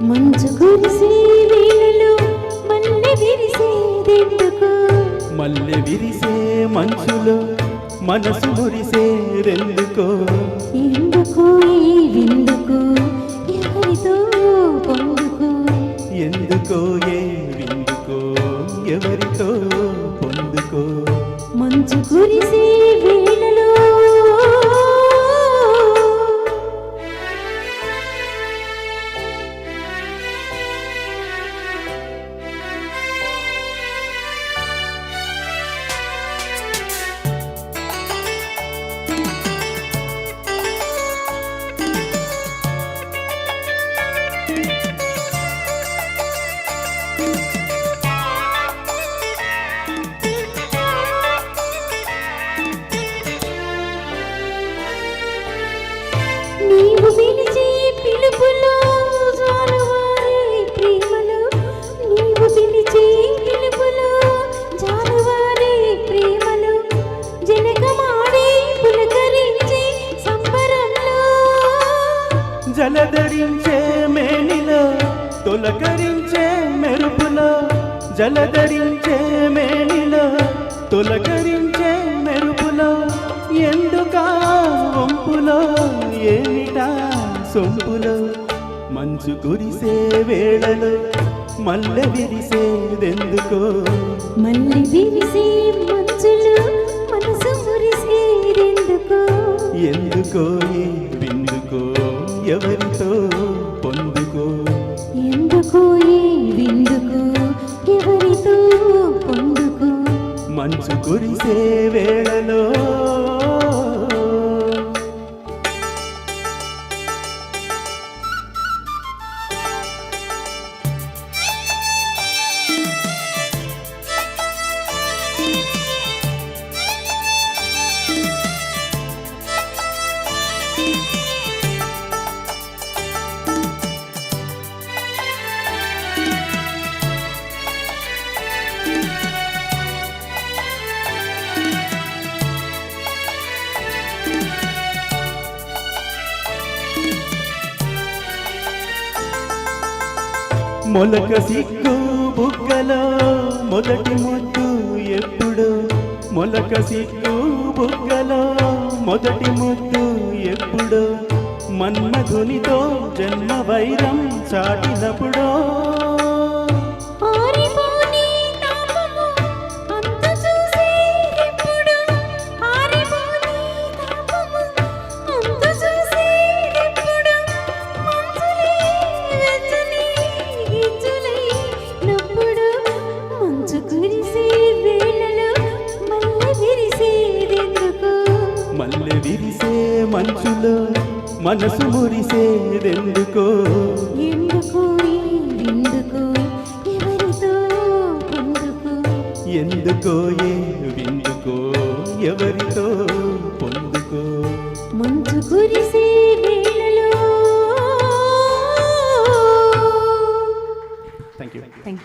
మంచు కురిసే వేళలో మల్లె విరిసేదెందుకు? మల్లె విరిసే మంచులో మనసు మురిసేదెందుకో? ఎందుకు ఈ విందుకు ఎవరితో పొందుకు? ఎందుకో ఏ విందుకో ఎవరితో పొందుకో? మంచు కురిసే వేళలో నీవు పిలిచే పిలుపులో జాలువారే ప్రేమలో, నీవు పిలిచే పిలుపులో జాలువారే ప్రేమలో, జనకమాడి పులకరించే సంబరంలో, జలధరించే మేనిలో తొలకరించే మెరుపులో, జలధరించే మేనిలో తొలకరించే మెరుపులో, ఎందుకా వంపులో ఏమిటా సొంపులో? మంచు కురిసే వేళలో మల్లె విరిసేదెందుకో? మళ్ళీ విరిసే మంచులు మనసు మురిసేదెందుకో? ఎందుకో ఏ విందుకో ఎవరితో పొందుకో? ఎందుకో ఈ విందుకు ఎవరితో పొందుకు? మంచు కురిసే వేళలో మొలక సిగ్గు బుగ్గలో మొదటి ముద్దు ఎప్పుడు? మొలక సిగ్గు బుగ్గలో మొదటి ముద్దు ఎప్పుడు? మన్మధునితో జన్మ వైరం చాటినప్పుడో? ఆరిపోని తాపము అంతు చూసేదెప్పుడు? ఆరిపోని తాపము అంతు చూసేదెప్పుడు? మంచులే వెచ్చని గిచ్చులైనప్పుడు, మంచు కురిసే వేళలో మల్లె విరిసేదెందుకు? మల్లె విరిసే మంచులో మనసు మురిసేదెందుకో? ఎందుకు ఈ విందుకు ఎవరితో పొందుకు? ఎందుకో ఏ విందుకో ఎవరితో పొందుకో? మంచు కురిసే వేళలో. Thank you.